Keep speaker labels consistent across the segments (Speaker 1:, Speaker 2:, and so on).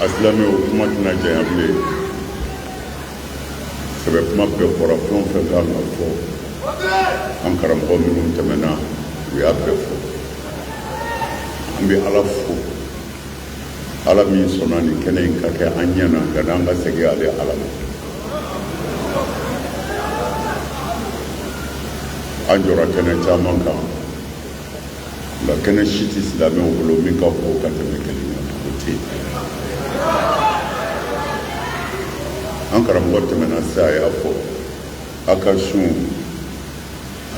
Speaker 1: Asilame o kuma tɛna janya bilen sɛbɛ kuma bɛɛ fɔra fɛn o fɛn kan ka fɔ an karamɔgɔ minnu tɛmɛna u y'a bɛɛ fɔ an bɛ Ala fo Ala min sɔnna nin kɛnɛ in ka kɛ an ɲɛna yanni an ka segin ale Ala ma an jɔra kɛnɛ caman kan nka kɛnɛ si tɛ silamɛw bolo min ka bon ka tɛmɛ kelen kan o tɛ yen an karamɔgɔ tɛmɛna sisan a y'a fɔ a ka sun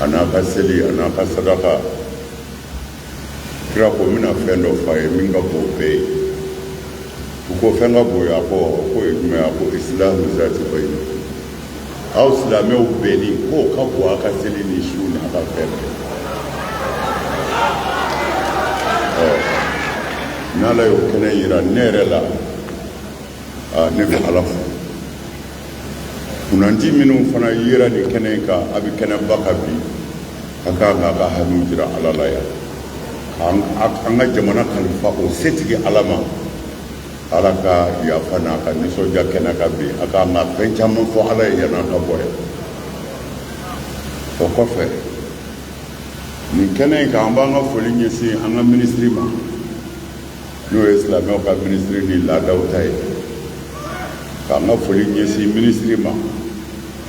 Speaker 1: a n'a ka seli a n'a ka sadaka kira ko n bɛna fɛn dɔ f'a ye min ka bon bɛɛ ye u ko fɛn ka bon a ko ye jumɛn a ko isilamu zati bayinakum aw silamɛw bɛnni k'o ka bon a ka seli ni su n'a ka fɛn bɛɛ n'Ala y'o kɛnɛ yira ne yɛrɛ la ne bɛ Ala fo kunnanti minnu fana yera nin kɛnɛ in kan a bɛ kɛnɛba ka bi a kan k'a ka hamidu jira Ala la yan an ka jamana kalifa o setigi Ala ma Ala ka yafa n'a ka nisɔndiya kɛnɛ ka bi a k'an ka fɛn caman fɔ Ala ye yanni an ka bɔ yan o kɔfɛ nin kɛnɛ in kan an b'an ka foli ɲɛsin an ka minisiri ma n'o ye silamɛw ka minisiri ni laadaw ta ye k'an ka foli ɲɛsin minisiri ma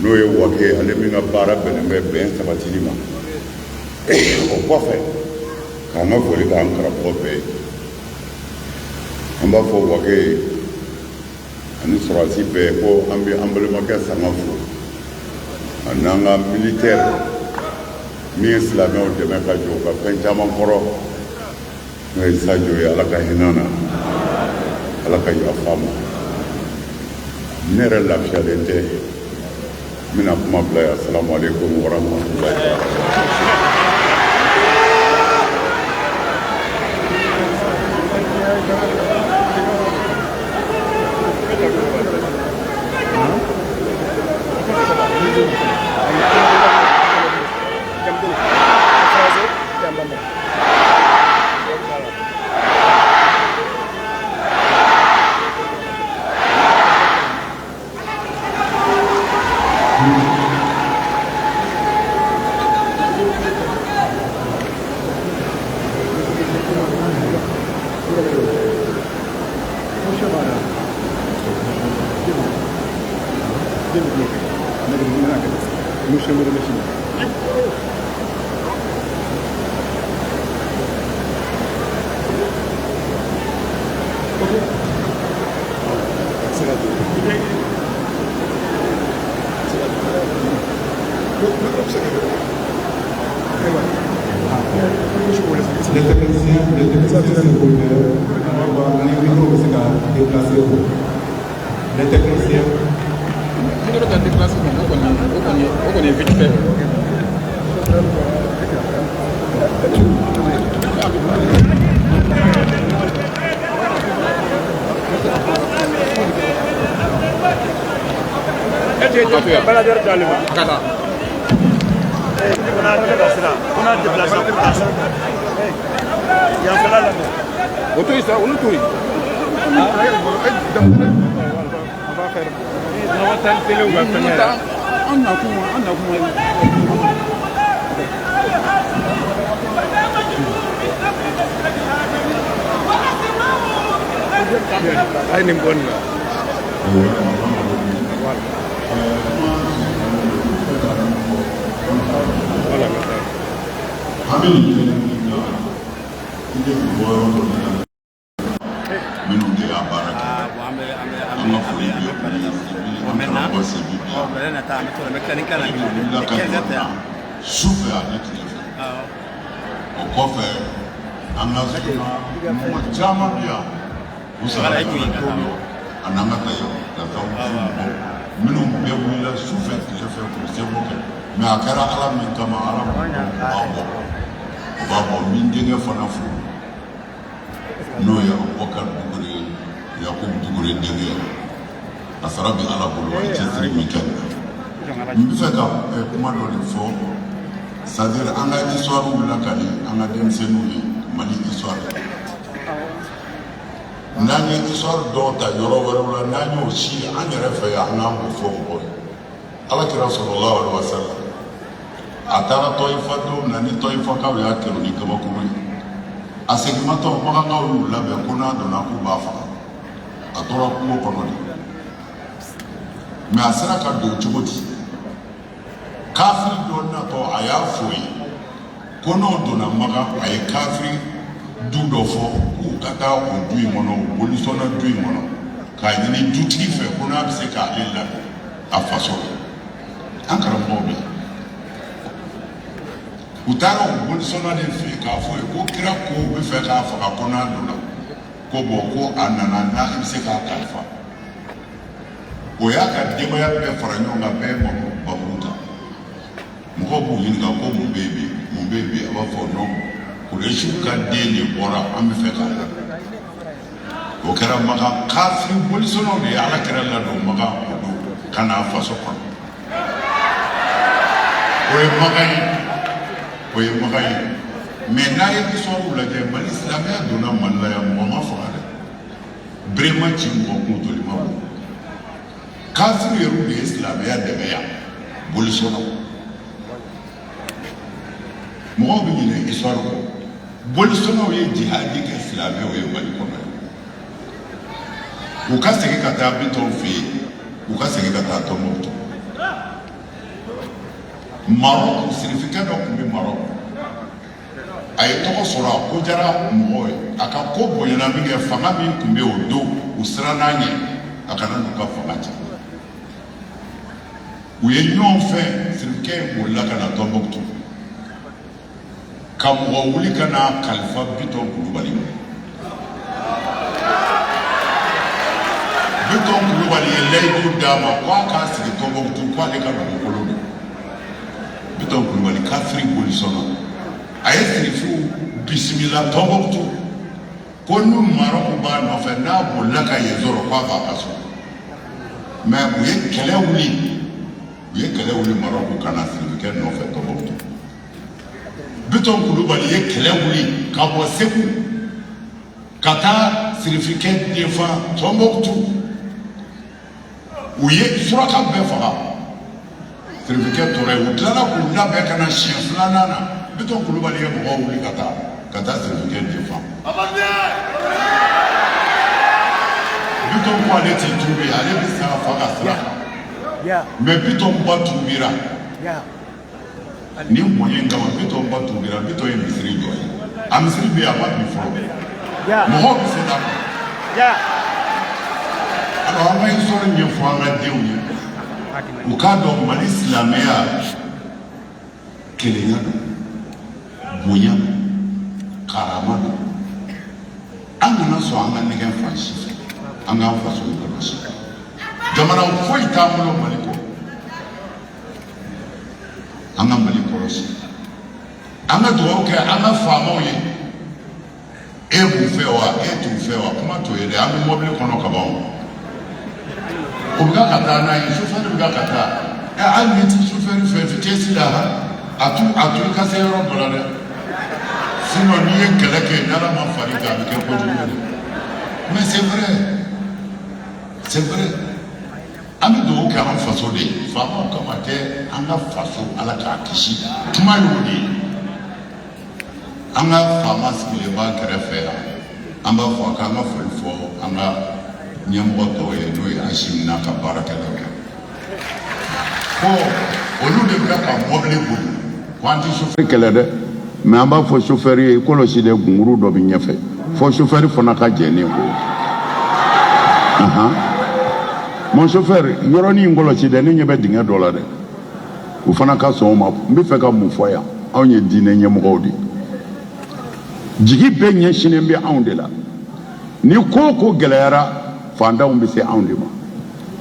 Speaker 1: n'o ye Wake ale min ka baara bɛnnen bɛ bɛn sabatili ma o kɔfɛ k'an ka foli k'an karamɔgɔ bɛɛ ye an b'a fɔ Wake ani sɔrɔdasi bɛɛ ko an bɛ an balimakɛ Sanga fo a n'an ka militaire min ye silamɛw dɛmɛ ka jɔ ka fɛn caman kɔrɔ n'o ye Sajo ye Ala ka hinɛ na Ala ka yafa ma ne yɛrɛ lafiyalen tɛ n bɛna kuma bila yan assalamu alaikum wa rahmatulahi
Speaker 2: c'est-à-dire an ka histoire lakali an ka denmisɛnninw ye Mali histoire n'an ye histoire dɔw ta yɔrɔ wɛrɛw la n'an y'o si an yɛrɛ fɛ yan an k'an k'o fɔ mɔgɔw ye Alakira sallallahu alaihi wasallam a taara Tɔyifa don min na ni Tɔyifakaw y'a kɛlɛ ni kabakuru ye a seginmatɔ Makankaw y'u labɛn ko n'a donna k'u b'a faga a tora kungo kɔnɔ de mais a sera ka don cogo di kafiri dɔ natɔ a y'a fɔ ye ko n'o donna Makan a ye kafiri du dɔ fɔ k'u ka taa o du in kɔnɔ o bolisɔnna du in kɔnɔ k'a ɲini dutigi fɛ ko n'a bɛ se k'ale labɛn a faso la an karamɔgɔw bɛ u taara o bolisɔnna de fɛ yen k'a fɔ ye ko kira ko u bɛ fɛ k'a faga ko n'a donna ko bɔn ko a nana n'a bɛ se k'a kalifa o y'a ka denbaya bɛɛ fara ɲɔgɔn kan bɛɛ bamuru ta mɔgɔw b'u ɲininka ko mun bɛ yen bi mun bɛ yen bi a b'a fɔ non Kuresiw ka den de bɔra an bɛ fɛ k'a la o kɛra Makan kafiri bolisɔnnaw de ye Alakira ladon Makan o don ka n'a faso kɔnɔ o ye Makan ye mais n'a ye histoire lajɛ Mali silamɛya donna Mali la yan mɔgɔ ma faga dɛ Birema ci mɔgɔ kun toli ma bɔ kafiri yɛrɛw de ye silamɛya dɛmɛ yan bolisɔnnaw mɔgɔw bɛ ɲinɛ histoire kɔ bolisɔnnaw ye jihadi kɛ silamɛw ye Mali kɔnɔ u ka segin ka taa Bitɔn fɛ yen u ka segin ka taa Tɔnbukutu Maroc sirifikɛ dɔ tun bɛ Maroc a ye tɔgɔ sɔrɔ a ko diyara mɔgɔw ye a ka ko bonyana min kɛ fanga min tun bɛ o don u siran n'a ɲɛ a kana n'u ka fanga cɛ u ye ɲɔgɔn fɛ sirifikɛ in bolila ka na Tɔnbukutu ka mɔgɔ wuli ka na kalifa Bitɔn Kulubali ma Bitɔn Kulubali ye layidu d'a ma ko a k'a sigi Tɔnbukutu k'ale ka dugukolo don Bitɔn Kulubali kafiri bolisɔnna a ye sirifiw bisimila Tɔnbukutu ko n'u Marɔku b'a nɔfɛ n'a bolila ka yen sɔrɔ k'a b'a ka so mais u ye kɛlɛ wuli Marɔku ka na sirifikɛ nɔfɛ Tɔnbukutu Bitɔn Kulubali ye kɛlɛ wuli ka bɔ Segu ka taa sirifikɛ denfa Tɔnbukutu u ye suraka bɛɛ faga sirifikɛ tora yen u tilala k'u labɛn ka na siɲɛ filanan na Bitɔn Kulubali ye mɔgɔw wuli ka taa sirifikɛ denfa Bitɔn ko ale tɛ tuubi ale bɛ se ka fa ka sira mais Bitɔn ba tuubira ni mɔɲɛ kama Bitɔn ba tuubira Bitɔn ye misiri jɔ ye a misiri bɛ yen a ma bin fɔlɔ mɔgɔw bɛ se k'a fɔ alors an ka histoire ɲɛfɔ an ka denw ye u k'a dɔn Mali silamɛya kelenya don bonya karama don an kana sɔn an ka nɛgɛ fan si fɛ an k'an faso kɔlɔsi jamana foyi t'an bolo Mali kɔ an ka Mali kɔlɔsi an ka dugawu kɛ an ka faamaw ye e b'u fɛ wa e t'u fɛ wa kuma t'o ye dɛ an bɛ mɔbili kɔnɔ ka ban o bɛ ka taa n'a ye sofɛri bɛ ka taa hali ni ti sofɛri fɛ vitesse la a tu i ka se yɔrɔ dɔ la dɛ sinon n'i ye kɛlɛ kɛ n'Ala ma far'i kan a bɛ kɛ kojugu ye dɛ mais c'est vrai an bɛ dugawu kɛ an faso de ye faamaw kama tɛ an ka faso Ala k'a kisi kuma y'o de ye an ka faama sigilen b'a kɛrɛfɛ yan an b'a fɔ k'an ka foli fɔ an ka ɲɛmɔgɔ tɔw ye n'o ye Asimi n'a ka baarakɛlaw ye ko olu de bɛ ka mɔbili boli ko an tɛ sofɛri kɛlɛ dɛ mais an b'a fɔ sofɛri ye kɔlɔsi dɛ gunguru dɔ bɛ ɲɛfɛ fɔ sofɛri fana ka jɛ ne ko mon chauffeur yɔrɔnin kɔlɔsi dɛ ne ɲɛ bɛ dingɛ dɔ la dɛ o fana ka sɔn o ma n bɛ fɛ ka mun fɔ yan anw ye diinɛ ɲɛmɔgɔw de jigi bɛɛ ɲɛsinnen bɛ anw de la ni ko o ko gɛlɛyara fandanw bɛ se anw de ma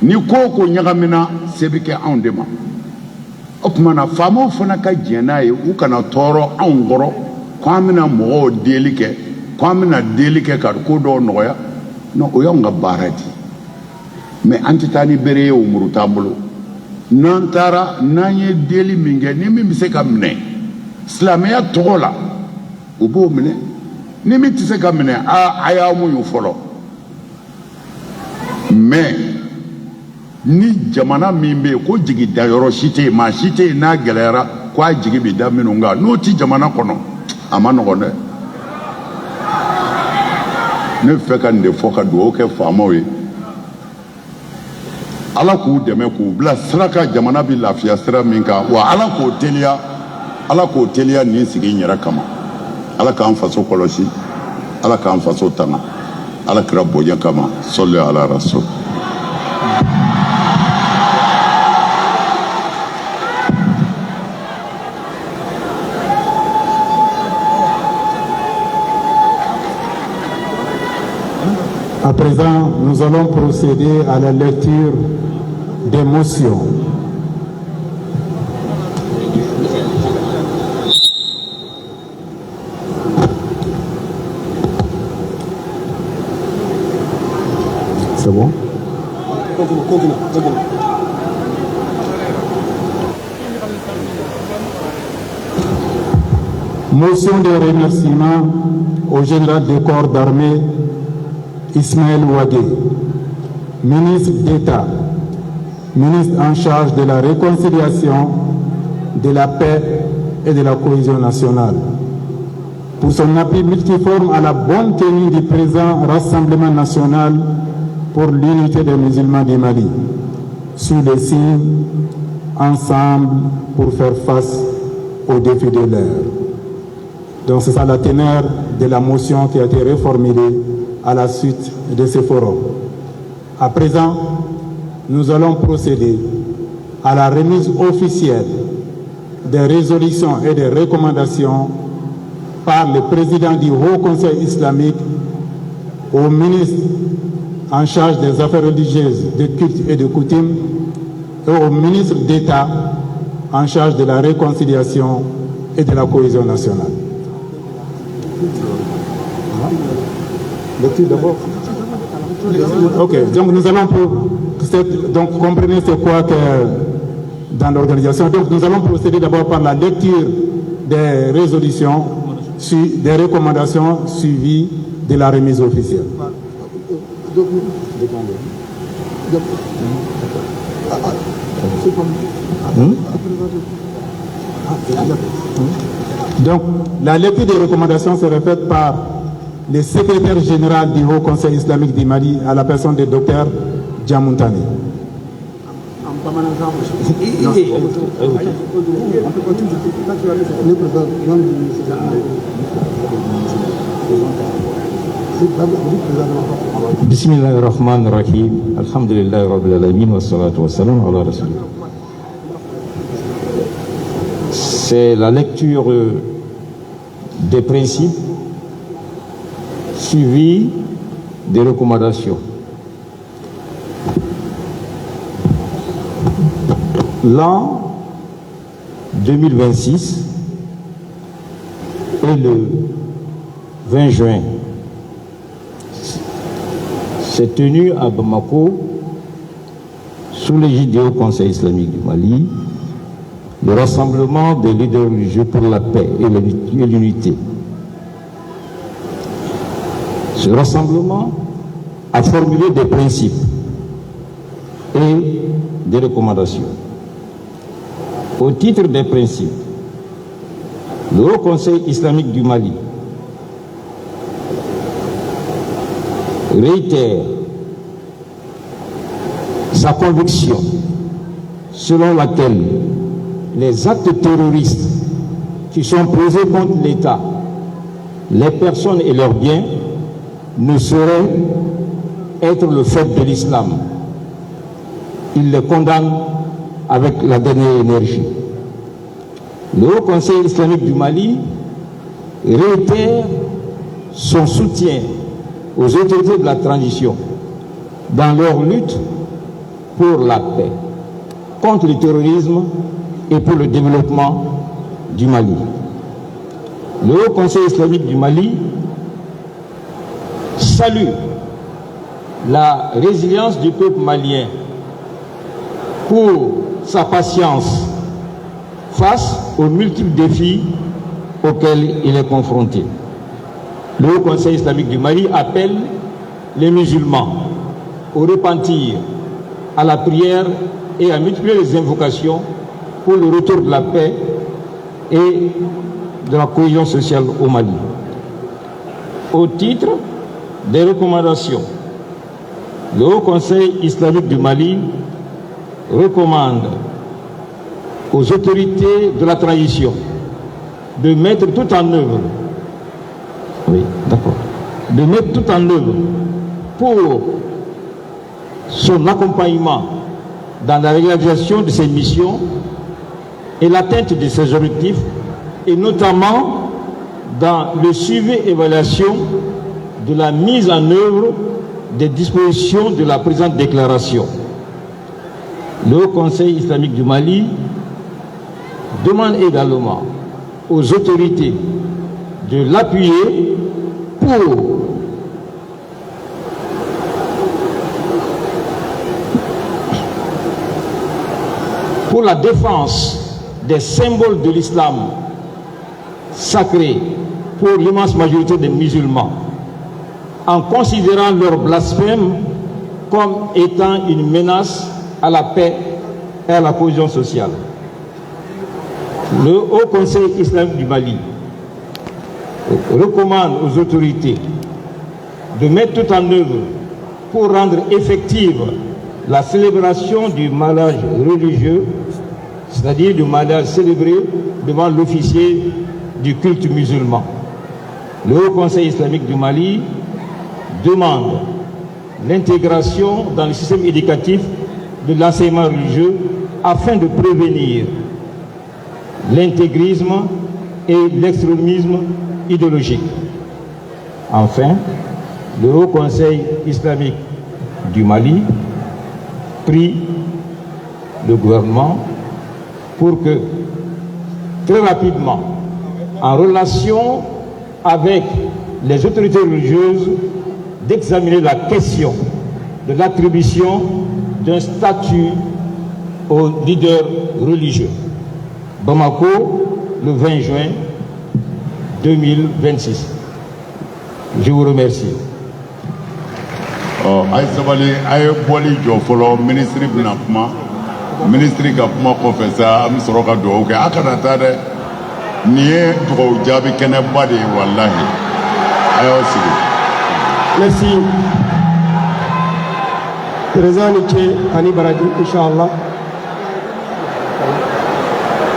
Speaker 2: ni ko o ko ɲagamina se bɛ kɛ anw de ma o tuma na faamaw fana ka jɛn n'a ye u kana tɔɔrɔ anw kɔrɔ ko an bɛna mɔgɔw deli kɛ ko an bɛna deli kɛ ka ko dɔw nɔgɔya non o y'anw ka baara de mais an tɛ taa ni bere ye o muru t'an bolo n'an taara n'an ye deli min kɛ ni min bɛ se ka minɛ silamɛya tɔgɔ la u b'o minɛ ni min tɛ se ka minɛ a y'a muɲu fɔlɔ
Speaker 1: mais ni jamana min bɛ ko jigi dayɔrɔ si tɛ yen maa si tɛ yen n'a gɛlɛyara k'a jigi bɛ da minnu kan n'o ti jamana kɔnɔ a ma nɔgɔn dɛ. ne fɛ ka nin de fɔ ka dugawu kɛ faamaw ye ala k'u dɛmɛ k'u bila sira kan jamana bɛ lafiya sira min kan wa ala k'o teliya nin sigi n yɛrɛ kama ala k'an faso kɔlɔsi ala k'an faso tanga ala kira bonya kama sɔli ala rasul.
Speaker 3: À présent, nous allons procéder à la lecture des motions. C'est bon? Continue. Motion de remerciement au général des corps d'armée Ismaël Ouadé, ministre d'État, ministre en charge de la réconciliation, de la paix et de la cohésion nationale, pour son appui multiforme à la bonne tenue du présent Rassemblement national pour l'unité des musulmans du Mali, sous les signes ensemble pour faire face aux défis de l'heure. Donc c'est ça la teneur de la motion qui a été reformulée à la suite de ce forum. À présent, nous allons procéder à la remise officielle des résolutions et des recommandations par le président du Haut Conseil islamique au ministre en charge des affaires religieuses, de culte et de coutumes et au ministre d'État en charge de la réconciliation et de la cohésion nationale. Lecture d'abord. Ok, donc nous allons donc comprenez c'est quoi que dans l'organisation. Donc nous allons procéder d'abord par la lecture des résolutions, des recommandations suivies de la remise officielle. Donc la lecture des recommandations sera faite par le secrétaire général du Haut Conseil islamique du Mali à la personne du docteur Djamontani.
Speaker 4: Bismillahirrahmanirrahim. Alhamdulillahi rabbil alamin wa salatu wa salam ala rasulillah. C'est la lecture des principes suivi des recommandations. L'an 2026 et le 20 juin s'est tenu à Bamako, sous l'égide du Haut Conseil islamique du Mali, le rassemblement des leaders religieux pour la paix et l'unité. Ce rassemblement a formulé des principes et des recommandations. Au titre des principes, le Haut Conseil islamique du Mali réitère sa conviction selon laquelle les actes terroristes qui sont posés contre l'État, les personnes et leurs biens ne sauraient être le fait de l'islam. Il les condamne avec la dernière énergie. Le Haut Conseil islamique du Mali réitère son soutien aux autorités de la transition dans leur lutte pour la paix, contre le terrorisme et pour le développement du Mali. Le Haut Conseil islamique du Mali salue la résilience du peuple malien pour sa patience face aux multiples défis auxquels il est confronté. Le Haut Conseil islamique du Mali appelle les musulmans au repentir, à la prière et à multiplier les invocations pour le retour de la paix et de la cohésion sociale au Mali. Au titre des recommandations, le Haut Conseil islamique du Mali recommande aux autorités de la transition de mettre tout en œuvre, de mettre tout en œuvre pour son accompagnement dans la réalisation de ses missions et l'atteinte de ses objectifs, et notamment dans le suivi et évaluation de la mise en œuvre des dispositions de la présente déclaration. Le Haut Conseil islamique du Mali demande également aux autorités de l'appuyer pour la défense des symboles de l'islam sacré pour l'immense majorité des musulmans, en considérant leur blasphème comme étant une menace à la paix et à la cohésion sociale. Le Haut Conseil islamique du Mali recommande aux autorités de mettre tout en œuvre pour rendre effective la célébration du mariage religieux, c'est-à-dire du mariage célébré devant l'officier du culte musulman. Le Haut Conseil islamique du Mali demande l'intégration dans le système éducatif de l'enseignement religieux afin de prévenir l'intégrisme et l'extrémisme idéologique. Enfin, le Haut Conseil islamique du Mali prie le gouvernement pour que, très rapidement, en relation avec les autorités religieuses, d'examiner la question de l'attribution d'un statut aux leaders religieux. Bamako, le 20 juin 2026. Je vous remercie.
Speaker 1: Aïe sabali aïe boli jo folo ministre bina kuma ministre ka kuma kɔfɛ sa an bɛ sɔrɔ ka dugawu kɛ a kana taa dɛ nin ye dugawu jaabi kɛnɛba de ye walahi a y'aw sigi.
Speaker 5: Merci. Président ni ce ani baraji inshallah.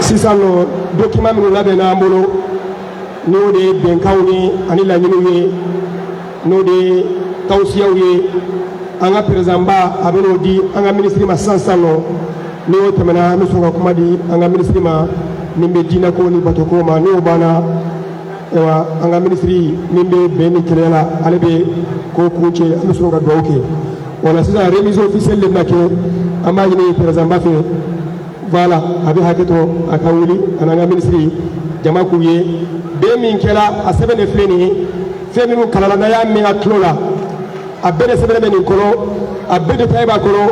Speaker 5: Sisan nɔ document minnu labɛnna an bolo n'o de ye bɛnkanw ni ani laɲiniw ye n'o de ye tawusiyaw ye an ka président ba a bɛ n'o di an ka ministre ma sisan nɔ n'o tɛmɛna an bɛ sɔn ka kuma di an ka ministre ma min bɛ diinɛko ni batoko ma n'o banna ewa an ka ministre min bɛ bɛn ni kɛlɛ la ale bɛ ko kun cɛ an bɛ sɔn ka dugawu kɛ wala sisan remise officielle de bɛna kɛ an b'a ɲini président ba fɛ voilà a bɛ hakɛ to a ka wuli a n'an ka ministre jama k'u ye bɛn min kɛra a sɛbɛn de filɛ nin ye fɛn minnu kalanna n'a y'a mɛn a tulo la a bɛɛ de sɛbɛnnen bɛ nin kɔnɔ a bɛɛ de taille b'a kɔnɔ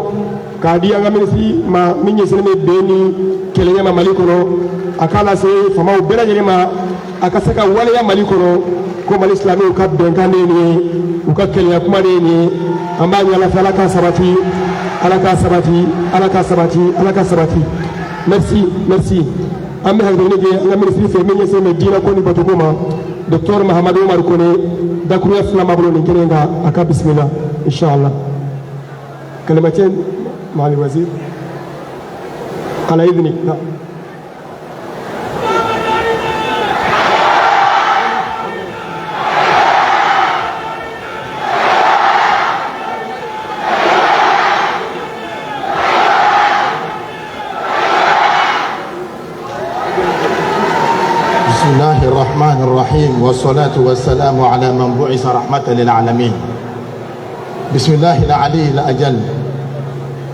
Speaker 5: k'a di an ka ministre ma min ɲɛsinnen bɛ bɛn ni kɛlɛɲɛ ma Mali kɔnɔ a k'a lase faamaw bɛɛ lajɛlen ma a ka se ka waleya Mali kɔnɔ ko Mali silamɛw ka bɛnkan de ye nin ye u ka kɛlɛya kuma de ye nin ye an b'a ɲini Ala fɛ Ala k'a sabati Ala k'a sabati Ala k'a sabati Ala k'a sabati merci merci an bɛ hakilina kɛ an ka ministre fɛ min ɲɛsinnen bɛ diinɛko ni batoko ma docteur Mahamadu Umaru Kone dakuruya fila b'a bolo nin kelen kan a ka bisimila inshallah kalimatien Maali Wazir ala idnik
Speaker 6: بسم الله الرحمن الرحيم والصلاة والسلام على من بعث رحمة للعالمين بسم الله العلي الأجل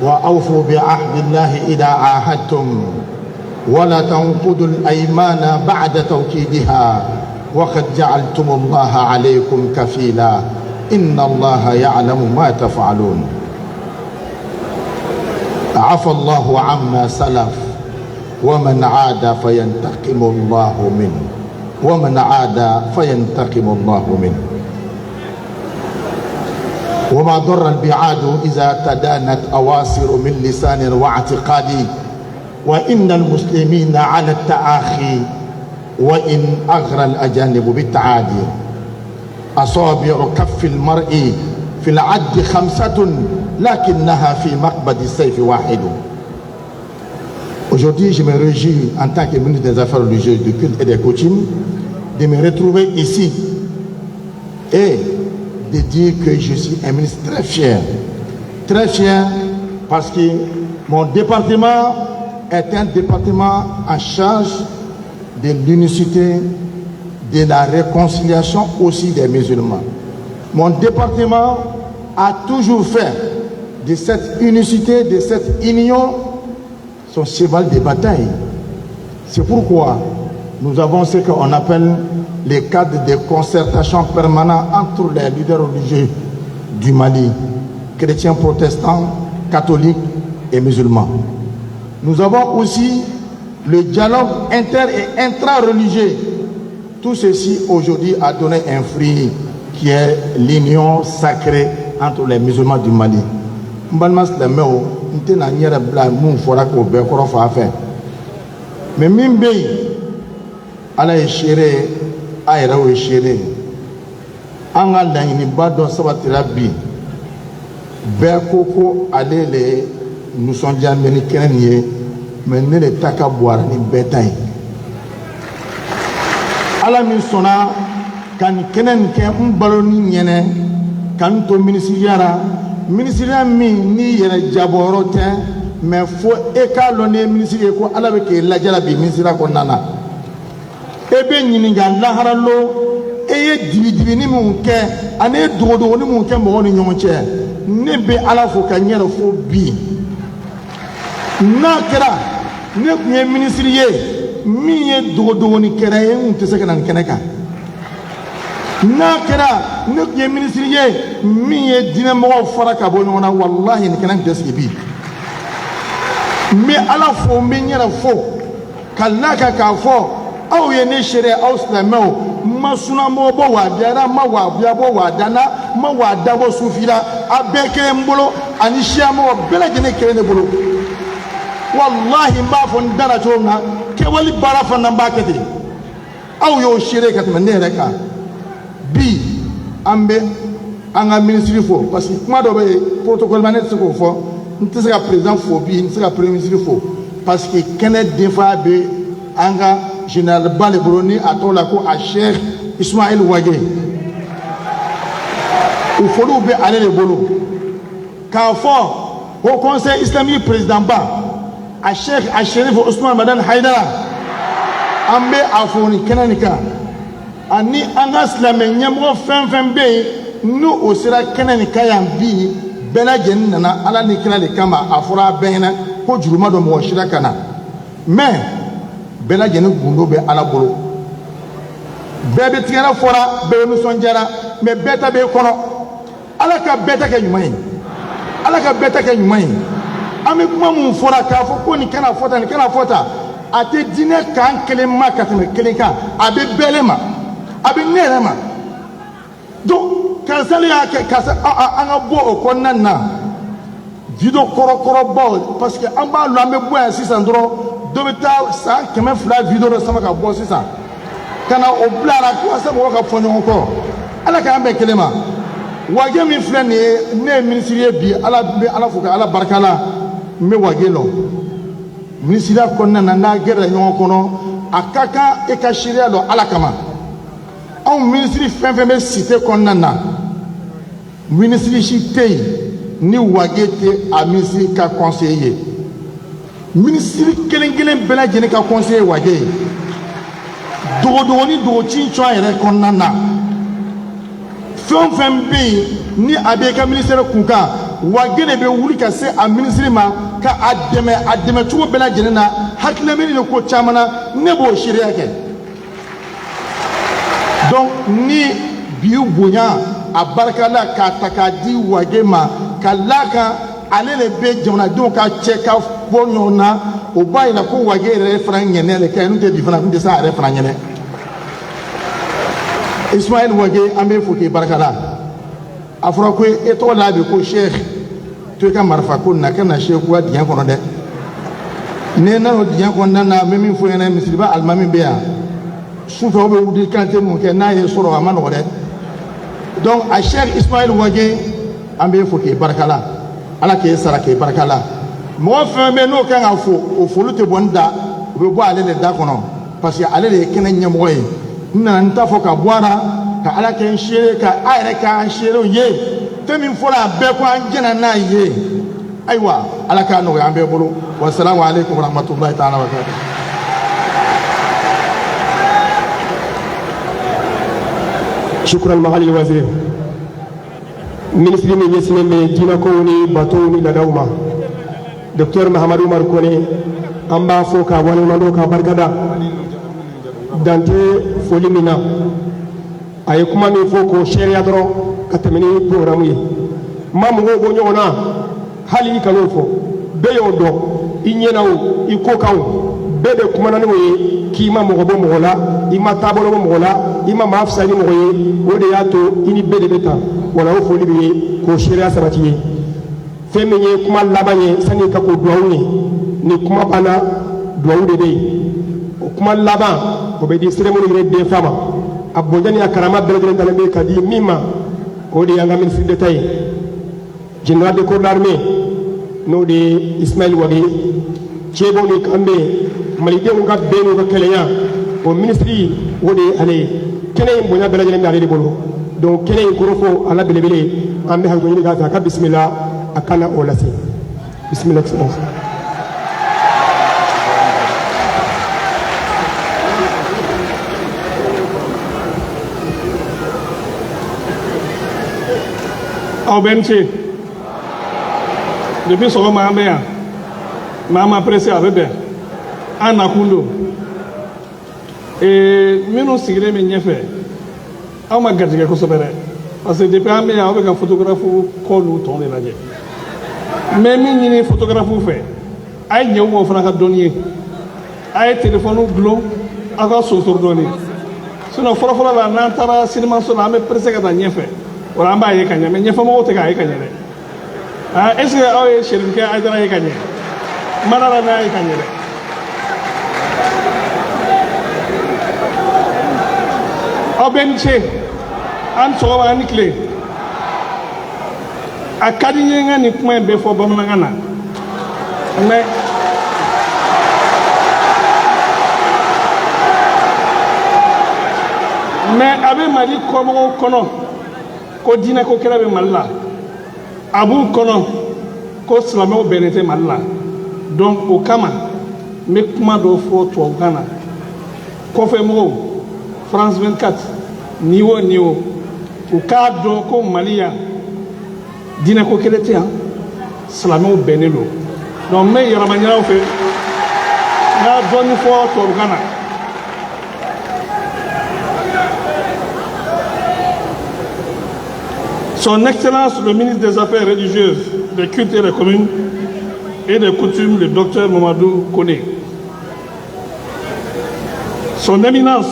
Speaker 6: وأوفوا بعهد الله إذا عاهدتم ولا تنقضوا الأيمان بعد توكيدها وقد جعلتم الله عليكم كفيلا إن الله يعلم ما تفعلون عفى الله عما سلف ومن عاد فينتقم الله منه ومن عاد فينتقم الله منه وما ضر البعاد إذا تدانت أواصر من لسان واعتقاد وإن المسلمين على التآخي وإن أغرى الأجانب بالتعادي أصابع كف المرء في العد 5 لكنها في مقبض السيف واحد. Aujourd'hui, je me réjouis en tant que ministre des Affaires religieuses, du culte et des coutumes de me retrouver ici et de dire que je suis un ministre très fier parce que mon département est un département en charge de l'unicité, de la réconciliation aussi des musulmans. Mon département a toujours fait de cette unicité, de cette union, son cheval de bataille. C'est pourquoi nous avons ce qu'on appelle les cadres de concertation permanents entre les leaders religieux du Mali, chrétiens, protestants, catholiques et musulmans. Nous avons aussi le dialogue inter- et intra-religieux. Tout ceci aujourd'hui a donné un fruit qui est l'union sacrée entre les musulmans du Mali. Mais Mimbe, ala est chéré, aïra est chéré. Anga l'année bado sabatira bi. Bekoko allez les nous sommes déjà américains mais ne les taka boire ni bétail. Ala mi sona kan kenen ke mbaloni nyene kan to ministériara ministère mi ni yere jaborote mais faut écalonner ministère ko ala be ke la jala bi ministère ko nana ebe nyininga laharalo eye dibi ni mun ke ane dodo ni mun ke mo ni nyonche ne be ala fo ka nyere fo bi nakra ne ku ministère mi ye dodo ni kera ye mun te se kana keneka nakra ne ku ministère mi ye dina mo fara ka bo nyona wallahi ni kana desi bi mais ala fo me nyera fo kalaka ka fo aw ye ne shere aw slamao masuna mo bo wa biara ma wa bia bo wa dana ma wa dabo sufira abeke mbolo ani shiamo bela gene kere ne bolo wallahi mba fo ndara chona ke wali bara fa namba kete aw yo shere kat men ne reka bi ambe anga ministre fo parce que kuma do be protocole manet se ko fo nti se ka président fo bi nti se ka premier ministre fo parce que kenet defa be anga général Bale Broni a tola ko a Cheikh Ismaël Wagé ou folo be aller le bolo ka fo au conseil islamique président ba a Cheikh a Chérif Ousmane Madan Haidara ambe afoni kenanika ani anga islamé nyamo fem be nous au sera kenanika yambi bela jen nana ala ni kila le kama afura bena ko juruma do mo shira kana mais bela jen gundo be ala bolo bebe tiara fora be no sonjara mais beta be kono ala ka beta ke nyumay ala ka beta ke nyumay ami kuma mun fora ka fo ko ni kana fota ate dine kan kelema katme kelenka abe belema abe nerema donc kasali ake kasa anga bo okonna na video korokoro bo parce que amba lo ambe bo 600 dro do beta sa keme fla video do sama ka bo 600 kana oblara ko sa bo ka fonyo ko ala ka ambe kelema wage mi fla ne ministère bi ala fuka ala barkala me wage lo ministère konna na gere nyon kono akaka e ka shiria lo ala kama on ministère fenfeme cité konna na ministre chité ni wagete a ministre ka conseiller ministre kelen bela jene ka conseiller wage do ni do chincho ere konnana fem be ni abeka ministre kunka wage be wuli ka se a ministre ma ka ademe tuwo bela jene na hakle meni ko chamana ne bo shiriya ke donc ni biu bonya abarkala ka takadi wagema kalaka alele be jona donc ka cheka bonyona o bayina ko wagere frangene le kay nte di fana kunde sa re frangene Ismaël Wagé ambe foké barkala a fɔra ko e tɔgɔ la bi ko sheikh to ka marifa ko na kana sheikh wa diɲɛ kɔnɔ dɛ ne na o diɲɛ kɔnɔna na me min fɔ ɲɛna misiriba alimami bɛ yan sufɛ o bɛ wuli kante mun kɛ n'a ye sɔrɔ a ma nɔgɔ dɛ donc a sheikh Ismail Wagué an bɛ fo k'e barikala ala k'e sara k'e barikala mɔgɔ fɛn bɛ n'o kan ka fo o foli tɛ bɔ n da o bɛ bɔ ale de da kɔnɔ parce que ale de ye kɛnɛ ɲɛmɔgɔ ye n nana n ta fɔ ka bɔ a la ka ala kɛ n seere ka a yɛrɛ k'an seerew ye fɛn min fɔra a bɛɛ ko an jɛna n'a ye ayiwa ala k'a nɔgɔya an bɛɛ bolo wasalamu aleykum warahmatulahi taala wa barakatuh.
Speaker 5: shukran mahalil wazir ministre min ɲɛsinnen bɛ diinɛkow ni batow ni ladaw ma docteur mahamadu umaru kone an b'a fɔ k'a waleɲumandɔn k'a barikada dante foli min na a ye kuma min fɔ k'o seereya dɔrɔn ka tɛmɛ ni programme ye ma mɔgɔw bɔ ɲɔgɔn na hali i kan'o fɔ bɛɛ y'o dɔn i ɲɛnaw i kokanw bɛɛ de kumana n'o ye k'i ma mɔgɔ bɔ mɔgɔ la i ma taabolo bɔ mɔgɔ la i ma maa fisaya ni mɔgɔ ye o de y'a to i ni bɛɛ de bɛ ta wala o foli bɛ ye k'o seereya sabati ye fɛn min ye kuma laban ye sani ka ko duwawu ye ni kuma banna duwawu de bɛ yen o kuma laban o bɛ di cérémonie yɛrɛ den fa ma a bonya ni a karama bɛɛ lajɛlen dalen bɛ ka di min ma o de y'an ka ministre d'État ye général de corps d'armée n'o de ye Ismail Wagué cɛɛbaw ni kan bɛ malidenw ka bɛn n'u ka kɛlɛya o ministre o de ye ale ye kɛnɛ in bonya bɛɛ lajɛlen bɛ ale de bolo donc kɛnɛ in kɔrɔ fɔ ala belebele an bɛ hakili ɲini k'a fɛ a ka bisimila a kana o lase bisimila excellence.
Speaker 7: aw bɛ n ce depuis sɔgɔma an bɛ yan maa ma presse a bɛ bɛn an nakun don minnu sigilen bɛ ɲɛfɛ aw ma garijɛgɛ kosɛbɛ dɛ parce que depuis an bɛ yan aw bɛ ka photographe kɔ n'u tɔn de lajɛ mais min ɲini photographe fɛ a ye ɲɛw ma o fana ka dɔnni ye a ye téléphone gulon aw ka sonsori dɔɔni sinon fɔlɔfɔlɔ la n'an taara sinimaso la an bɛ presse ka taa ɲɛfɛ wala an b'a ye ka ɲɛ mais ɲɛfɛmɔgɔw tɛ k'a ye ka ɲɛ dɛ est ce que aw ye Serifukɛ Ayidara ye ka ɲɛ Madara n'a ye ka ɲɛ dɛ aw bɛ ni ce an sɔgɔma an ni tile a ka di n ye n ka nin kuma in bɛɛ fɔ bamanankan na mais a bɛ Mali kɔmɔgɔw kɔnɔ ko diinɛ ko kɛlɛ bɛ Mali la a b'u kɔnɔ ko silamɛw bɛnnen tɛ Mali la donc o kama n bɛ kuma dɔ fɔ tubabukan na kɔfɛmɔgɔw France 24 ni o ni o u k'a dɔn ko Mali yan diinɛ ko kɛlɛ tɛ yan silamɛw bɛnnen don donc n bɛ yɛlɛma ɲinaw fɛ n ka dɔɔni fɔ tubabukan na. Son Excellence le ministre des Affaires religieuses, des cultes et des communes et des coutumes, le docteur Mamadou Kone. Son Éminence,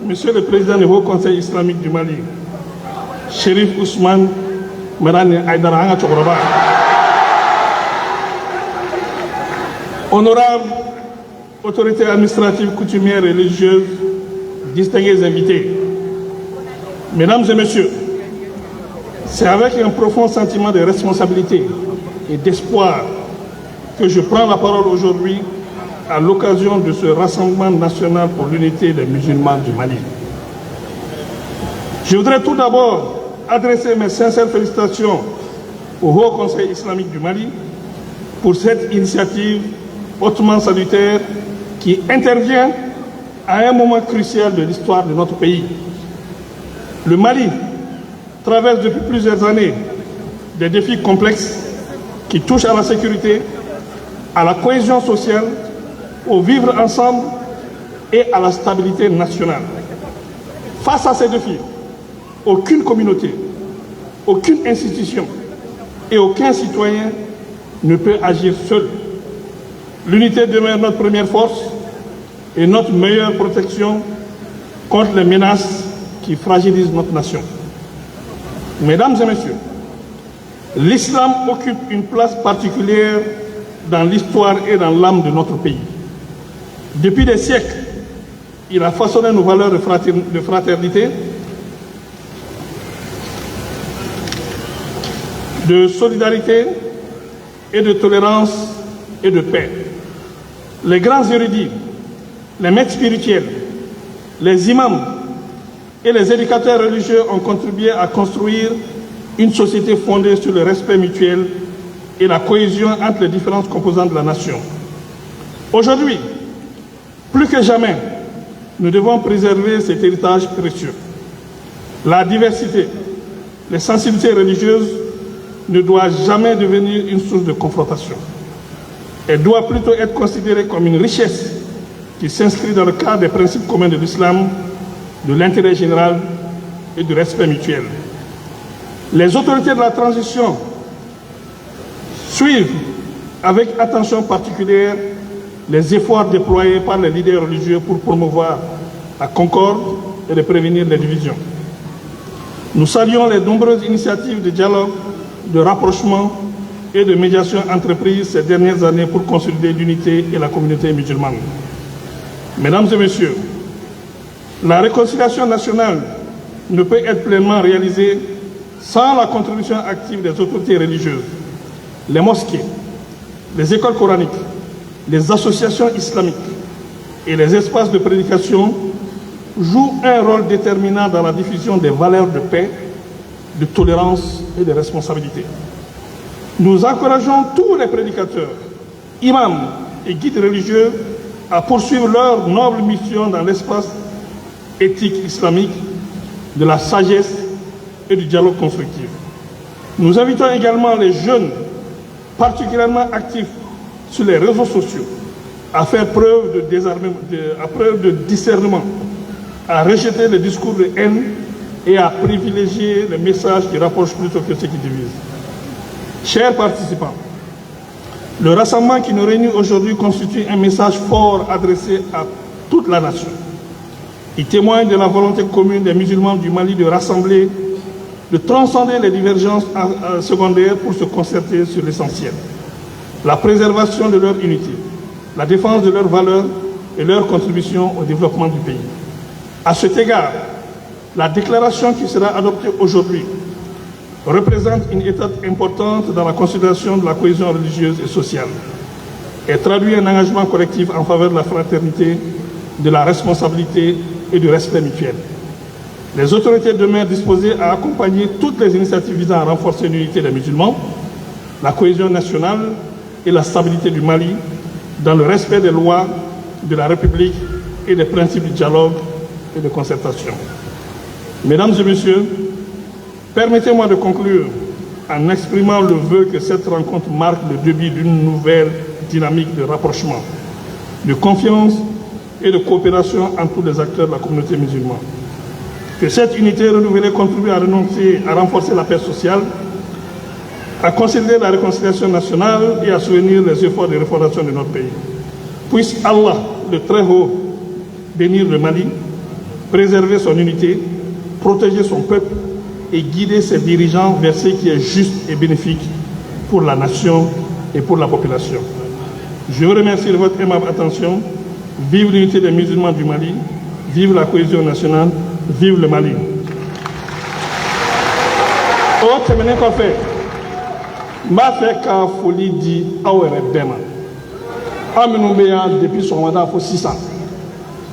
Speaker 7: Monsieur le Président du Haut Conseil islamique du Mali, Chérif Ousmane Merane Aïdara Anga Tchokoroba. Honorables autorités administratives, coutumières et religieuses, distingués invités, Mesdames et Messieurs, c'est avec un profond sentiment de responsabilité et d'espoir que je prends la parole aujourd'hui à l'occasion de ce rassemblement national pour l'unité des musulmans du Mali. Je voudrais tout d'abord adresser mes sincères félicitations au Haut Conseil islamique du Mali pour cette initiative hautement salutaire qui intervient à un moment crucial de l'histoire de notre pays. Le Mali traverse depuis plusieurs années des défis complexes qui touchent à la sécurité, à la cohésion sociale, au vivre ensemble et à la stabilité nationale. Face à ces défis, aucune communauté, aucune institution et aucun citoyen ne peut agir seul. L'unité demeure notre première force et notre meilleure protection contre les menaces qui fragilisent notre nation. Mesdames et messieurs, l'islam occupe une place particulière dans l'histoire et dans l'âme de notre pays. Depuis des siècles, il a façonné nos valeurs de fraternité, de solidarité et de tolérance et de paix. Les grands érudits, les maîtres spirituels, les imams et les éducateurs religieux ont contribué à construire une société fondée sur le respect mutuel et la cohésion entre les différentes composantes de la nation. Aujourd'hui, plus que jamais, nous devons préserver cet héritage précieux. La diversité, les sensibilités religieuses ne doivent jamais devenir une source de confrontation. Elle doit plutôt être considérée comme une richesse qui s'inscrit dans le cadre des principes communs de l'islam, de l'intérêt général et du respect mutuel. Les autorités de la transition suivent avec attention particulière les efforts déployés par les leaders religieux pour promouvoir la concorde et de prévenir les divisions. Nous saluons les nombreuses initiatives de dialogue, de rapprochement et de médiation entreprises ces dernières années pour consolider l'unité et la communauté musulmane. Mesdames et messieurs, la réconciliation nationale ne peut être pleinement réalisée sans la contribution active des autorités religieuses. Les mosquées, les écoles coraniques, les associations islamiques et les espaces de prédication jouent un rôle déterminant dans la diffusion des valeurs de paix, de tolérance et de responsabilité. Nous encourageons tous les prédicateurs, imams et guides religieux à poursuivre leur noble mission dans l'espace éthique islamique, de la sagesse et du dialogue constructif. Nous invitons également les jeunes, particulièrement actifs sur les réseaux sociaux, à faire preuve de discernement, à rejeter les discours de haine et à privilégier les messages qui rapprochent plutôt que ceux qui divisent. Chers participants, le rassemblement qui nous réunit aujourd'hui constitue un message fort adressé à toute la nation. Il témoigne de la volonté commune des musulmans du Mali de rassembler, de transcender les divergences secondaires pour se concerter sur l'essentiel. La préservation de leur unité, la défense de leurs valeurs et leur contribution au développement du pays. À cet égard, la déclaration qui sera adoptée aujourd'hui représente une étape importante dans la consolidation de la cohésion religieuse et sociale et traduit un engagement collectif en faveur de la fraternité, de la responsabilité et du respect mutuel. Les autorités demeurent disposées à accompagner toutes les initiatives visant à renforcer l'unité des musulmans, la cohésion nationale et la stabilité du Mali dans le respect des lois de la République et des principes du dialogue et de concertation. Mesdames et messieurs, permettez-moi de conclure en exprimant le vœu que cette rencontre marque le début d'une nouvelle dynamique de rapprochement, de confiance et de coopération entre tous les acteurs de la communauté musulmane. Que cette unité renouvelée contribue à renforcer la paix sociale, à consolider la réconciliation nationale et à soutenir les efforts de refondation de notre pays. Puisse Allah, le Très-Haut, bénir le Mali, préserver son unité, protéger son peuple et guider ses dirigeants vers ce qui est juste et bénéfique pour la nation et pour la population. Je vous remercie de votre aimable attention. Vive l'unité des musulmans du Mali, vive la cohésion nationale, vive le Mali. O tɛmɛnen kɔfɛ, n b'a fɛ ka foli di aw yɛrɛ bɛɛ ma. Aw minnu bɛ yan depuis sɔgɔmada fo sisan,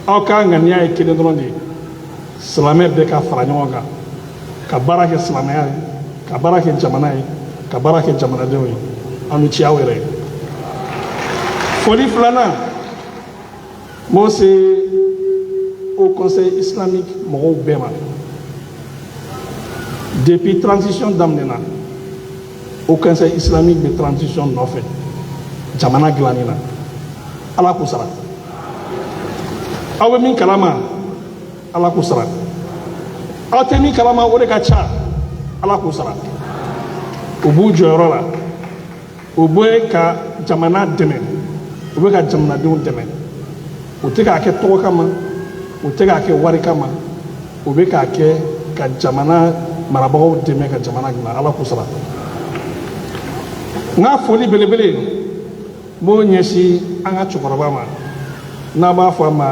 Speaker 7: aw ka ŋaniya ye kelen dɔrɔn de ye. Silamɛ bɛɛ ka fara ɲɔgɔn kan, ka baara kɛ silamɛya ye, ka baara kɛ jamana ye, ka baara kɛ jamanadenw ye. Aw ni ci aw yɛrɛ ye. Foli filanan, moi c'est au Conseil islamique mɔgɔw bɛɛ ma. Depuis transition daminɛna, au Conseil islamique de transition nɔfɛ, jamana dilanni na. Ala k'u sara. Aw bɛ min kalama, Ala k'u sara. Aw tɛ min kalama o de ka ca, Ala k'u sara. U b'u jɔyɔrɔ la, u bɛ ka jamana dɛmɛ, u bɛ ka jamanadenw dɛmɛ. U tɛ k'a kɛ tɔgɔ kama, u tɛ k'a kɛ wari kama, u bɛ k'a kɛ ka jamana marabagaw dɛmɛ ka jamana dilan ala k'u sara n ka foli belebele b'o ɲɛsin an ka cɛkɔrɔba ma n'a b'a fɔ a ma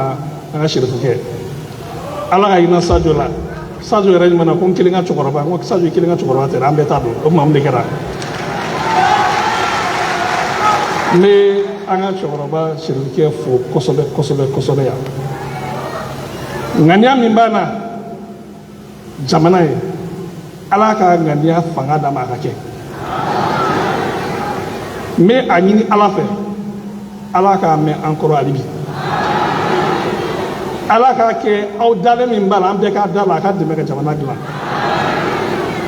Speaker 7: an ka sirifukɛ ala ka hinɛ sajo la sajo yɛrɛ ɲuman ko n kelen ka cɛkɔrɔba n ko sajo kelen ka cɛkɔrɔba tɛ an bɛɛ t'a dɔn o tuma mun de kɛra n bɛ an ka cɛkɔrɔba sirifukɛ fo kosɛbɛ kosɛbɛ kosɛbɛ yan ŋaniya min b'a na jamana ye ala ka ŋaniya fanga d'a ma a ka kɛ n bɛ a ɲini ala fɛ ala k'a mɛn an kɔrɔ hali bi ala k'a kɛ aw dalen min b'a la an bɛɛ k'a da la a ka dɛmɛ ka jamana dilan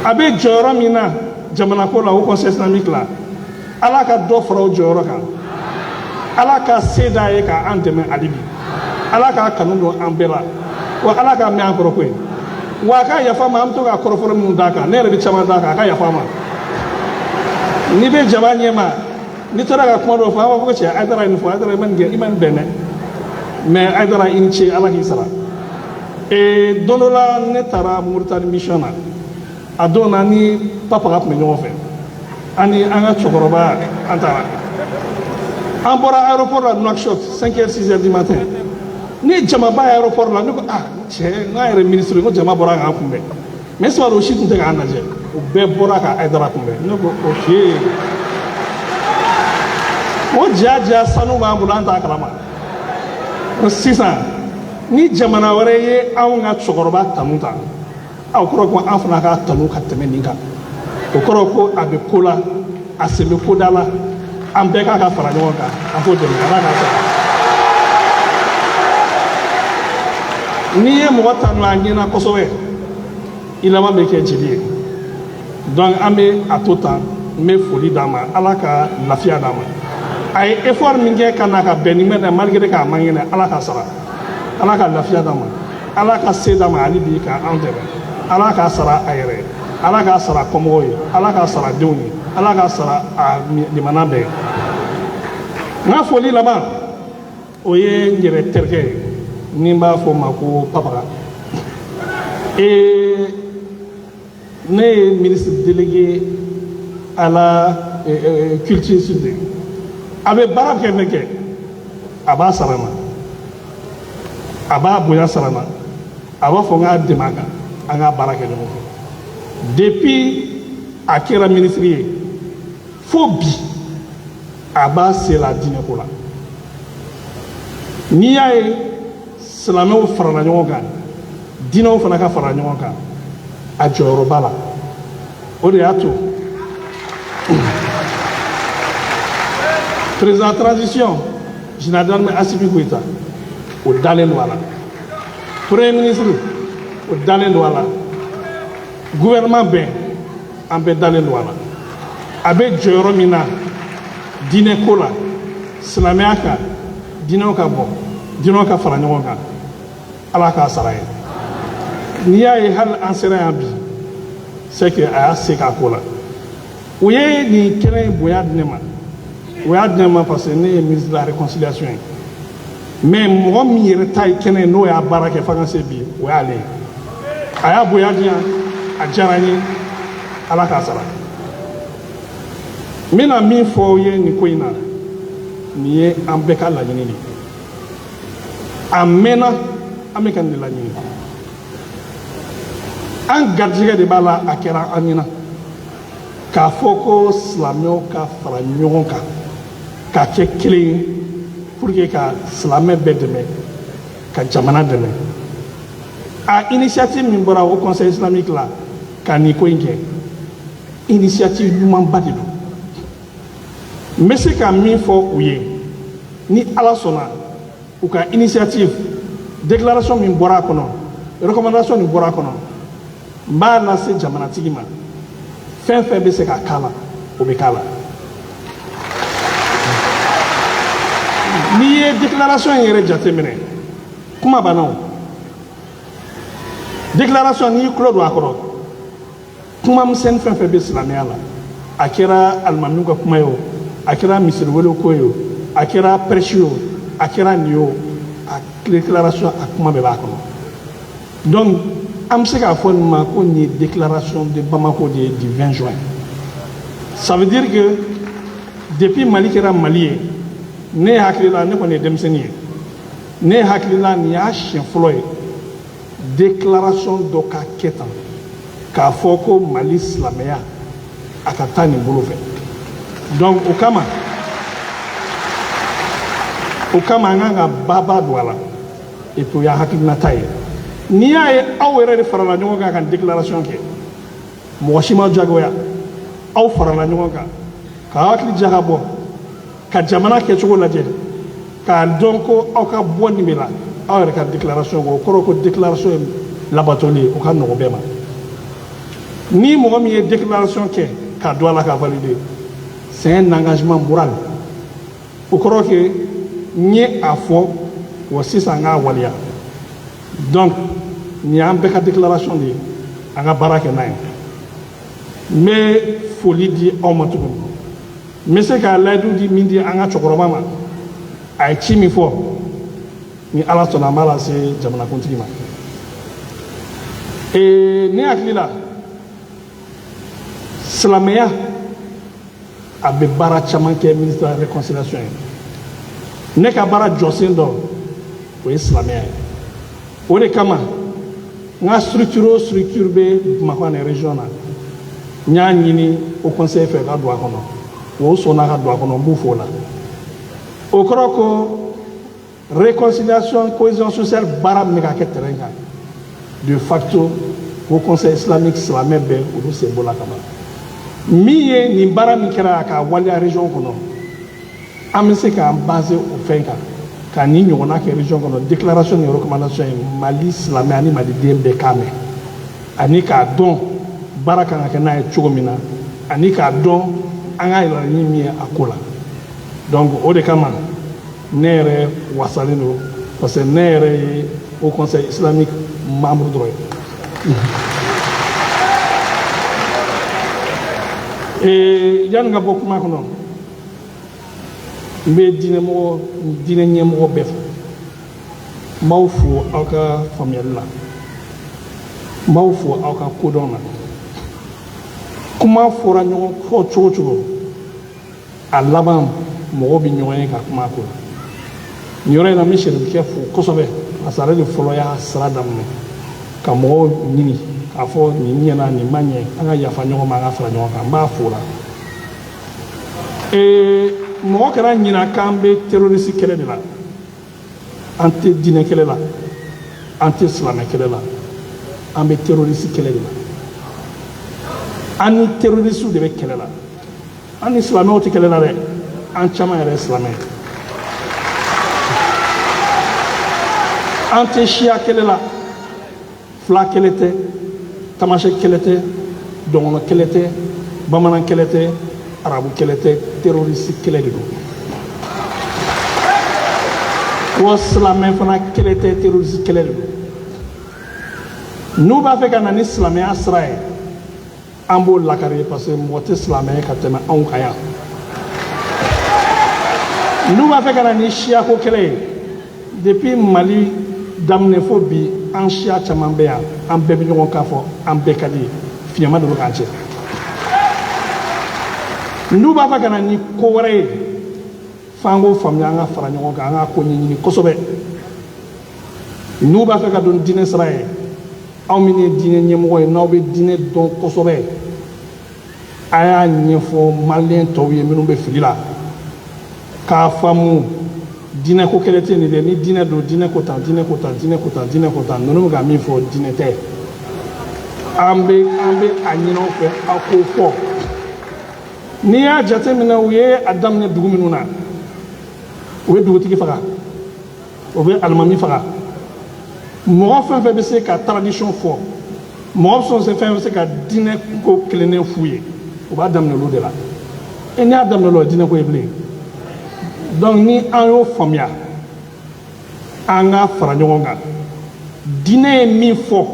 Speaker 7: a bɛ jɔyɔrɔ min na jamana ko la o conseil islamique la ala ka dɔ fara o jɔyɔrɔ kan ala ka se d'a ye k'an dɛmɛ hali bi ala k'a kanu don an bɛɛ la wa ala k'a mɛn an kɔrɔ koyi wa a ka yafa ma an bɛ to ka kɔrɔfɔli minnu d'a kan ne yɛrɛ bɛ caman d'a kan a ka yafa ma n'i bɛ jaba ɲɛma n'i taara ka kuma dɔw fɔ an b'a fɔ ko cɛ Aidara nin fɔ Aidara i ma nin kɛ i ma nin bɛn dɛ mais Aidara i ni ce ala k'i sara don dɔ la ne taara Muritani mission na a don na ni papa ka tun bɛ ɲɔgɔn fɛ ani an ka cɛkɔrɔba an taara an bɔra aéroport la Nouakchott 5h 6h du matin ni jama ba aéroport la ne ko cɛ n ka yɛrɛ ministre ko jama bɔra k'an kunbɛn mais c'est pas o si tun tɛ k'an lajɛ o bɛɛ bɔra ka Aidara kunbɛn ne ko ok o jaja sanu b'an bolo an t'a kalama sisan ni jamana wɛrɛ ye anw ka cɛkɔrɔba tanu ta o kɔrɔ ko an fana k'a tanu ka tɛmɛ nin kan o kɔrɔ ko a bɛ ko la a sen bɛ ko da la an bɛɛ k'a ka fara ɲɔgɔn kan an k'o dɛmɛ ala k'a sɔrɔ n'i ye mɔgɔ tanu a ɲɛna kosɛbɛ i laban bɛ kɛ jeli ye donc an bɛ a to tan n bɛ foli d'a ma ala ka lafiya d'a ma a ye effort min kɛ ka na ka bɛn nin mɛn malgré k'a man kɛnɛ ala ka sara ala ka lafiya d'a ma ala ka se d'a ma hali bi ka an dɛmɛ ala k'a sara a yɛrɛ ala k'a sara kɔmɔgɔw ye ala k'a sara denw ye ala k'a sara a limana bɛɛ n ka foli laban o ye n yɛrɛ terikɛ ye ni n b'a fɔ o ma ko papa ne ye ministre délégué à la culture sud a bɛ baara fɛn fɛn kɛ a b'a sara n na a b'a bonya sara n na a b'a fɔ n k'a dɛmɛ a kan an k'a baara kɛ ɲɔgɔn fɛ depuis a kɛra ministre ye fo bi a b'a se la diinɛko la n'i y'a ye silamɛw farala ɲɔgɔn kan diinɛw fana ka fara ɲɔgɔn kan a jɔyɔrɔ b'a la o de y'a to président transition général Assimi Goïta o dalen don a la premier ministre o dalen don a la gouvernement bɛɛ an bɛɛ dalen don a la a bɛ jɔyɔrɔ min na diinɛko la silamɛya kan diinɛw ka bɔ diinɛw ka fara ɲɔgɔn kan ala k'a sara ye n'i y'a ye hali an sera yan bi c'est que a y'a se k'a ko la o ye nin kɛnɛ bonya di ne ma o y'a di ne ma parce que ne ye ministre de la réconciliation ye mais mɔgɔ min yɛrɛ ta ye kɛnɛ n'o y'a baara kɛ fo ka se bi o y'ale ye a y'a bonya di yan a diyara n ye ala k'a sara n bɛna min fɔ aw ye nin ko in na nin ye an bɛɛ ka laɲini de ye a mɛnna an bɛ ka nin de laɲini an garijɛgɛ de b'a la a kɛra an ɲɛna k'a fɔ ko silamɛw ka fara ɲɔgɔn kan k'a kɛ kelen ye pour que ka silamɛ bɛɛ dɛmɛ ka jamana dɛmɛ a initiative min bɔra o conseil islamique la ka nin ko in kɛ initiative ɲumanba de don n bɛ se ka min fɔ u ye ni ala sɔnna u ka initiative déclaration min bɔra a kɔnɔ recommandation min bɔra a kɔnɔ n b'a lase jamanatigi ma fɛn fɛn bɛ se ka k'a la o bɛ k'a la n'i ye déclaration in yɛrɛ jateminɛ kuma banna o déclaration n'i y'i tulo don a kɔrɔ kuma misɛnnin fɛn fɛn bɛ silamɛya la a kɛra alimamiw ka kuma ye o a kɛra misiriwelew ko ye o a kɛra prêche ye o a kɛra nin ye o a déclaration a kuma bɛɛ b'a kɔnɔ donc an bɛ se k'a fɔ nin ma ko nin ye déclaration de Bamako de ye du 20 juin. Ça veut dire que depuis Mali kɛra Mali ye, ne hakili la ne kɔni ye denmisɛnnin ye, ne hakili la nin y'a siɲɛ fɔlɔ ye déclaration dɔ ka kɛ tan k'a fɔ ko Mali silamɛya a ka taa nin bolo fɛ. Donc o kama an kan ka baba don a la et puis o y'a hakilinata ye. N'i y'a ye aw yɛrɛ de farala ɲɔgɔn kan ka déclaration kɛ, mɔgɔ si ma jagoya, aw farala ɲɔgɔn kan k'a hakili jaga bɔ, ka jamana kɛcogo lajɛ, k'a dɔn ko aw ka bɔ nin bɛ la, aw yɛrɛ ka déclaration kɛ, o kɔrɔ ko déclaration ye labatoli o ka nɔgɔ bɛɛ ma. Ni mɔgɔ min ye déclaration kɛ k'a don a la k'a valider, c'est un engagement moral. O kɔrɔ que n ye a fɔ wa sisan n k'a waleya. Donc nin y'an bɛɛ ka déclaration de ye, an ka baara kɛ n'a ye. N bɛ foli di aw ma tuguni. N bɛ se ka layidu di min di an ka cɛkɔrɔba ma, a ye ci min fɔ, ni Ala sɔnna an b'a lase jamanakuntigi ma. Ne hakili la silamɛya a bɛ baara caman kɛ ministère de la réconciliation ye. Ne ka baara jɔsen dɔ o ye silamɛya ye. O de kama n ka structure o structure bɛ Bamakɔ ni région na, n y'a ɲini o conseil fɛ ka don a kɔnɔ, o sɔnna ka don a kɔnɔ, n b'u fo o la. O kɔrɔ ko réconciliation cohésion sociale baara min bɛ ka kɛ terrain kan de facto o conseil islamique silamɛ bɛɛ olu sen bɔra ka ban. Min ye nin baara min kɛra k'a waleya région kɔnɔ, an bɛ se k'an baser o fɛn kan ka nin ɲɔgɔnna kɛ région kɔnɔ. Déclaration ni recommandation ye Mali silamɛ ani maliden bɛɛ k'a mɛn, ani k'a dɔn baara kan ka kɛ n'a ye cogo min na, ani k'a dɔn an ka laɲini min ye a ko la. Donc o de kama ne yɛrɛ wasalen don parce que ne yɛrɛ ye au conseil islamique membre dɔrɔn ye. Yani ka bɔ kuma kɔnɔ, n bɛ diinɛ ɲɛmɔgɔ bɛɛ fo, n b'aw fo aw ka faamuyali la, n b'aw fo aw ka kodɔn na. Kuma fɔra ɲɔgɔn kɔ cogo cogo, a laban mɔgɔw bɛ ɲɔgɔn ye ka kuma ko la. Nin yɔrɔ in na n bɛ Serifukɛ fo kosɛbɛ parce que ale de fɔlɔ y'a sira daminɛ ka mɔgɔw ɲini k'a fɔ nin ɲɛna nin ma ɲɛ, an ka yafa ɲɔgɔn ma, an ka fara ɲɔgɔn kan. N b'a fo la. Mɔgɔ kɛra ɲina k'an bɛ terroriste kɛlɛ de la, an tɛ diinɛ kɛlɛ la, an tɛ silamɛ kɛlɛ la, an bɛ terroriste kɛlɛ de la. An ni terroriste de bɛ kɛlɛ la, an ni silamɛw tɛ kɛlɛ la dɛ, an caman yɛrɛ ye silamɛ ye. An tɛ siya kɛlɛ la, fila kɛlɛ tɛ, tamasɛ kɛlɛ tɛ, dɔngɔnɔ kɛlɛ tɛ, bamanan kɛlɛ tɛ, arabu kɛlɛ tɛ, terroriste kɛlɛ de don. Wa silamɛ fana kɛlɛ tɛ, terroriste kɛlɛ de don. N'u b'a fɛ ka na ni silamɛya sira ye, an b'o lakari parce que mɔgɔ tɛ silamɛ ye ka tɛmɛ anw kan yan. N'u b'a fɛ ka na ni siyako kɛlɛ ye, depuis Mali daminɛ fo bi an siya caman bɛ yan, an bɛɛ bɛ ɲɔgɔn kan fɔ, an bɛɛ ka di, fiɲɛma de bɛ k'an cɛ. N'u b'a fɛ ka na ni ko wɛrɛ ye, f'an k'o faamuya, an ka fara ɲɔgɔn kan, an ka ko ɲɛɲini kosɛbɛ. N'u b'a fɛ ka don diinɛ sira ye, aw min ye diinɛ ɲɛmɔgɔ ye, n'aw bɛ diinɛ dɔn kosɛbɛ, a y'a ɲɛfɔ maliyɛn tɔw ye minnu bɛ fili la, k'a faamu diinɛ ko kɛlɛ tɛ nin dɛ, ni diinɛ don diinɛ ko tan, diinɛ ko tan, diinɛ ko tan, diinɛ ko tan, ninnu bɛ ka min fɔ diinɛ tɛ. An bɛ a ɲini aw fɛ aw k'o fɔ. N'i y'a jateminɛ u ye a daminɛ dugu minnu na, u ye dugutigi faga, u bɛ alimami faga. Mɔgɔ fɛn fɛn bɛ se ka tradition fɔ, mɔgɔ fɛn fɛn bɛ se ka diinɛ ko kelenen f'u ye, u b'a daminɛ olu de la. N'i y'a daminɛ olu la, diinɛ ko ye bilen. Donc ni an y'o faamuya, an ka fara ɲɔgɔn kan. Diinɛ ye min fɔ,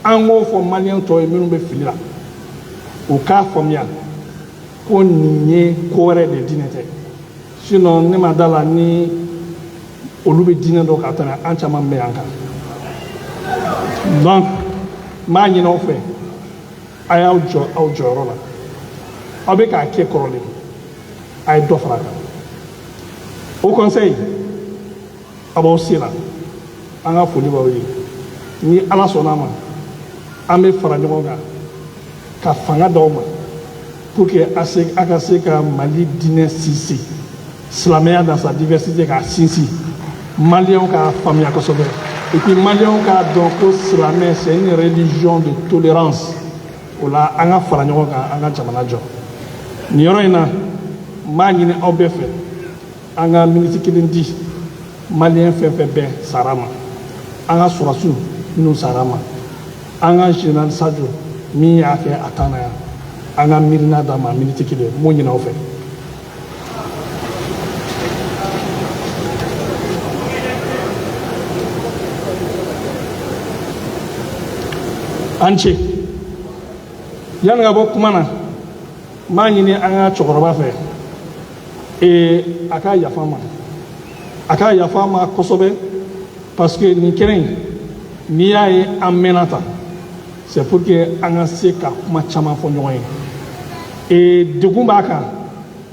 Speaker 7: an k'o fɔ maliyɛn tɔw ye minnu bɛ fili la, u k'a faamuya ko nin ye ko wɛrɛ de diinɛ tɛ. Sinon ne ma da la ni olu bɛ diinɛ dɔ ka tɛmɛ an caman bɛ yan kan. Donc maa ɲini aw fɛ a y'aw jɔ aw jɔyɔrɔ la aw bɛ k'a kɛ kɔrɔlen a ye dɔ fara a kan au conseil a b'aw se la an ka foli b'aw ye ni ala sɔnna a ma an bɛ fara ɲɔgɔn kan ka fanga d'aw ma pour que a ka se ka Mali diinɛ sinsin silamɛya dans sa diversité k'a sinsin maliyɛnw k'a faamuya kosɛbɛ et puis maliyɛnw k'a dɔn ko silamɛ c'est une religion de tolérance o la an ka fara ɲɔgɔn kan an ka jamana jɔ nin yɔrɔ in na n b'a ɲini aw bɛɛ fɛ an ka miniti kelen di maliyɛn fɛn fɛn bɛɛ sara ma an ka surasiw minnu sara ma an ka général Sadio min y'a kɛ a tan na yan an ka miirina d'a ma miniti kelen n b'o ɲini aw fɛ. an ce yanni ka bɔ kuma na n b'a ɲini an ka cɛkɔrɔba fɛ a ka yafa n ma kosɛbɛ parce que nin kɛnɛ in n'i y'a ye an mɛnna tan c'est pour que an ka se ka kuma caman fɔ ɲɔgɔn ye degun b'a kan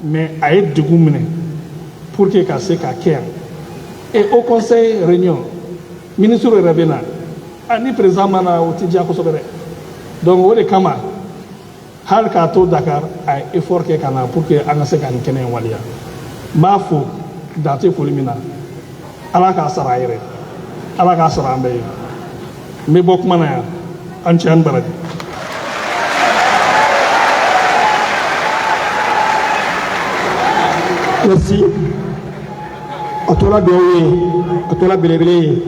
Speaker 7: mais a ye degun minɛ pour que ka se ka kɛ yan au conseil réunion ministre yɛrɛ bɛ na ni président ma na o tɛ diya kosɛbɛ dɛ donc o de kama hali k'a to Dakar a ye effort kɛ ka na pour que an ka se ka nin kɛnɛ in waleya n b'a fo dan tɛ foli min na ala k'a sara a yɛrɛ ala k'a sara an bɛɛ ye n bɛ bɔ kuma na yan an cɛ an baraji.
Speaker 5: merci a tora duwawu ye a tora belebele ye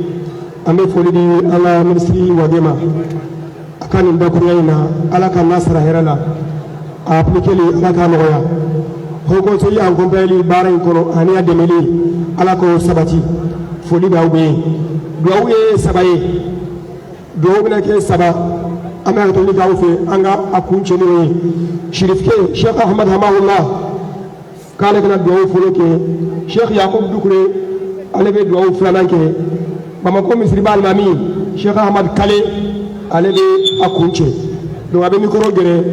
Speaker 5: an bɛ foli di an ka minisiri Wade ma a ka nin dakuruya in na ala ka n'a sara hɛrɛ la a appliqueli ala k'a nɔgɔya haut conseil en compagnie baara in kɔnɔ ani a dɛmɛli ala k'o sabati foli b'aw bɛ yen duwawu ye saba ye duwawu bɛna kɛ saba an bɛ hakili k'aw fɛ an ka a kun cɛ n'o ye shirifike Cheikh Ahmad Hamahullah k'ale kana duwawu fɔlɔ kɛ Cheikh Yakubu Dukure ale bɛ duwawu filanan kɛ Bamako misiriba alimami Cheikh Ahmad Kale ale bɛ a kun cɛ donc a bɛ micro gɛrɛ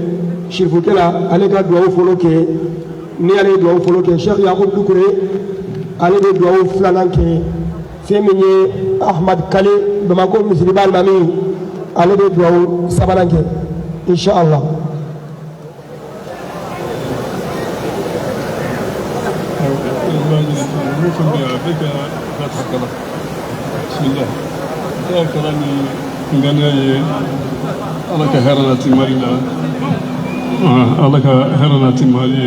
Speaker 5: shirifukɛ la ale ka duwawu fɔlɔ kɛ ni ale ye duwawu fɔlɔ kɛ Cheikh Yakubu Dukure ale bɛ duwawu filanan kɛ fɛn min ye Ahmad Kale Bamako misiriba alimami ale bɛ duwawu sabanan kɛ inshallah.
Speaker 8: بسم الله يا كرامي غناي الله كهرنا تمارينا الله كهرنا تماري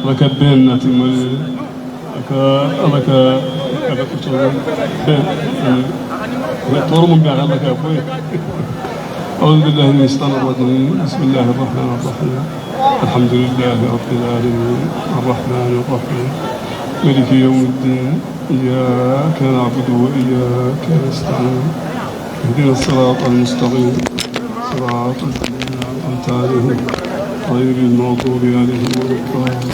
Speaker 8: الله كبيننا تماري الله ك هذا كتير تورم من الله كأبوي أعوذ بالله من الشيطان الرجيم بسم الله الرحمن الرحيم الحمد لله رب العالمين الرحمن الرحيم مالك يوم الدين إياك نعبد وإياك نستعين اهدنا الصراط المستقيم صراط الذين أنعمت عليهم غير المغضوب عليهم ولا الضالين